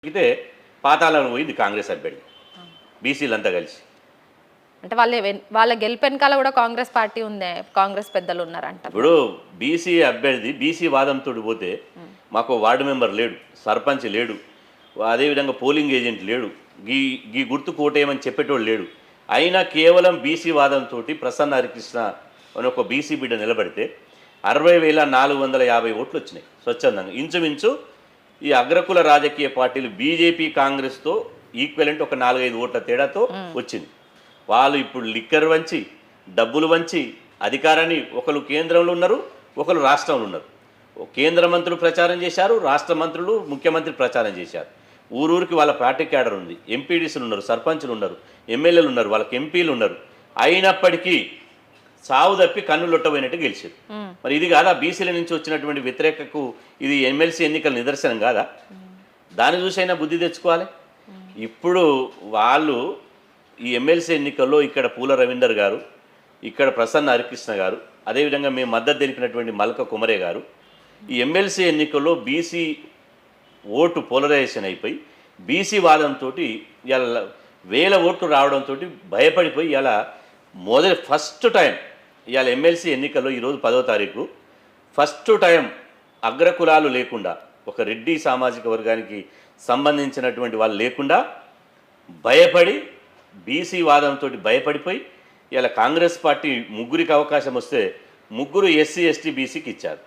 అయితే పాతాళంలో పోయింది కాంగ్రెస్ అభ్యర్థి బీసీలంతా కలిసి. అంటే వాళ్ళ గెలుపు వెనకాల కూడా కాంగ్రెస్ పార్టీ ఉంది, కాంగ్రెస్ పెద్దలు ఉన్నారంట. ఇప్పుడు బీసీ అభ్యర్థి బీసీ వాదంతో పోతే మాకు వార్డు మెంబర్ లేడు, సర్పంచ్ లేడు, అదేవిధంగా పోలింగ్ ఏజెంట్ లేడు, గీ గుర్తు కోటేయమని చెప్పేటోడు లేడు. అయినా కేవలం బీసీ వాదంతో ప్రసన్న హరికృష్ణ అని ఒక బీసీ బిడ్డ నిలబడితే 60,450 ఓట్లు వచ్చినాయి స్వచ్ఛందంగా. ఇంచుమించు ఈ అగ్రకుల రాజకీయ పార్టీలు బీజేపీ కాంగ్రెస్తో ఈక్వలెంట్ ఒక 4-5 ఓట్ల తేడాతో వచ్చింది. వాళ్ళు ఇప్పుడు లిక్కర్ వంచి డబ్బులు వంచి అధికారాన్ని ఒకరు కేంద్రంలో ఉన్నారు, ఒకరు రాష్ట్రంలో ఉన్నారు. కేంద్ర మంత్రులు ప్రచారం చేశారు, రాష్ట్ర మంత్రులు ముఖ్యమంత్రి ప్రచారం చేశారు. ఊరూరికి వాళ్ళ పార్టీ క్యాడర్ ఉంది, ఎంపీడీసీలు ఉన్నారు, సర్పంచులు ఉన్నారు, ఎమ్మెల్యేలు ఉన్నారు, వాళ్ళకి ఎంపీలు ఉన్నారు. అయినప్పటికీ సావు తప్పి కన్నులొట్టబోయినట్టు గెలిచారు. మరి ఇది కాదా బీసీల నుంచి వచ్చినటువంటి వ్యతిరేకకు ఇది ఎమ్మెల్సీ ఎన్నికల నిదర్శనం కాదా? దాన్ని చూసైనా బుద్ధి తెచ్చుకోవాలి. ఇప్పుడు వాళ్ళు ఈ ఎమ్మెల్సీ ఎన్నికల్లో ఇక్కడ పూల రవీందర్ గారు, ఇక్కడ ప్రసన్న హరికృష్ణ గారు, అదేవిధంగా మేము మద్దతు తెలిపినటువంటి మల్క కుమరే గారు ఈ ఎమ్మెల్సీ ఎన్నికల్లో బీసీ ఓటు పోలరైజేషన్ అయిపోయి బీసీ వాదంతో ఇలా 1000 ఓట్లు రావడంతో భయపడిపోయి ఇలా ఫస్ట్ టైం ఇవాళ ఎమ్మెల్సీ ఎన్నికల్లో ఈరోజు 10వ తారీఖు ఫస్ట్ టైం అగ్రకులాలు లేకుండా, ఒక రెడ్డి సామాజిక వర్గానికి సంబంధించినటువంటి వాళ్ళు లేకుండా భయపడి బీసీ వాదంతో భయపడిపోయి ఇలా కాంగ్రెస్ పార్టీ ముగ్గురికి అవకాశం వస్తే ముగ్గురు ఎస్సీ ఎస్టీ బీసీకి ఇచ్చారు.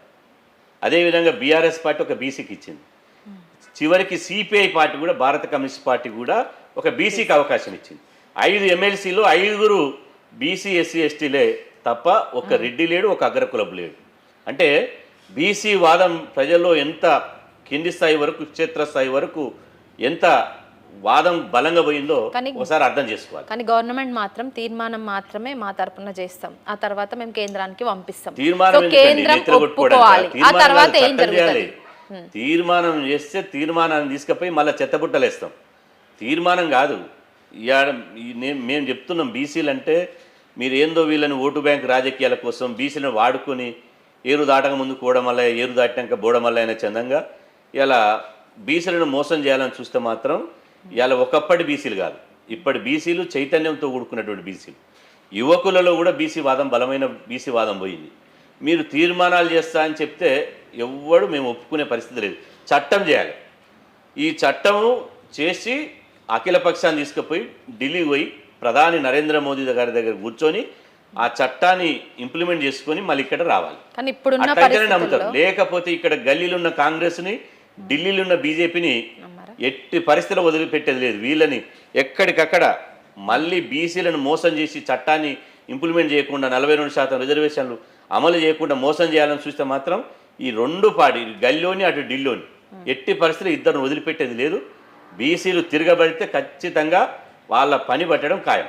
అదేవిధంగా బీఆర్ఎస్ పార్టీ ఒక బీసీకి ఇచ్చింది. చివరికి సిపిఐ పార్టీ కూడా, భారత కమ్యూనిస్ట్ పార్టీ కూడా ఒక బీసీకి అవకాశం ఇచ్చింది. 5 ఎమ్మెల్సీలో 5 బీసీ ఎస్సీ ఎస్టీలే తప్ప ఒక రెడ్డి లేడు, ఒక అగ్రకులపు లేడు. అంటే బీసీ వాదం ప్రజల్లో ఎంత కింది స్థాయి వరకు, క్షేత్రస్థాయి వరకు ఎంత వాదం బలంగా పోయిందో ఒకసారి అర్థం చేసుకోవాలి. కానీ గవర్నమెంట్ మాత్రం తీర్మానం మాత్రమే మా తరపున చేస్తాం, ఆ తర్వాత మేము కేంద్రానికి పంపిస్తాం. తీర్మానం చేస్తే తీర్మానాన్ని తీసుకుపోయి మళ్ళీ చెత్తబుట్టలు వేస్తాం. తీర్మానం కాదు. మేము చెప్తున్నాం, బీసీలు అంటే మీరు ఏందో వీళ్ళని ఓటు బ్యాంక్ రాజకీయాల కోసం బీసీలను వాడుకొని ఏరు దాటక ముందు కూడమల్ల, ఏరు దాటినాక బోడమల్ల అయిన చందంగా ఇలా బీసీలను మోసం చేయాలని చూస్తే మాత్రం ఇలా ఒకప్పటి బీసీలు కాదు, ఇప్పటి బీసీలు చైతన్యంతో కూడుకున్నటువంటి బీసీలు. యువకులలో కూడా బీసీ వాదం, బలమైన బీసీ వాదం పోయింది. మీరు తీర్మానాలు చేస్తా అని చెప్తే ఎవ్వడు మేము ఒప్పుకునే పరిస్థితి లేదు. చట్టం చేయాలి. ఈ చట్టము చేసి అఖిల పక్షాన్ని తీసుకుపోయి ఢిల్లీ పోయి ప్రధాని నరేంద్ర మోదీ గారి దగ్గర కూర్చొని ఆ చట్టాన్ని ఇంప్లిమెంట్ చేసుకొని మళ్ళీ ఇక్కడ రావాలి. అట్లయితేనే నమ్ముతారు. లేకపోతే ఇక్కడ గల్లీలో ఉన్న కాంగ్రెస్ని, ఢిల్లీలో ఉన్న బీజేపీని ఎట్టి పరిస్థితుల్లో వదిలిపెట్టేది లేదు. వీళ్ళని ఎక్కడికక్కడ మళ్ళీ బీసీలను మోసం చేసి చట్టాన్ని ఇంప్లిమెంట్ చేయకుండా 42% రిజర్వేషన్లు అమలు చేయకుండా మోసం చేయాలని చూస్తే మాత్రం ఈ 2 పార్టీ, గల్లీలోని అటు ఢిల్లీలోని ఎట్టి పరిస్థితులు ఇద్దరిని వదిలిపెట్టేది లేదు. బీసీలు తిరగబడితే ఖచ్చితంగా వాళ్ళ పని పట్టడం ఖాయం.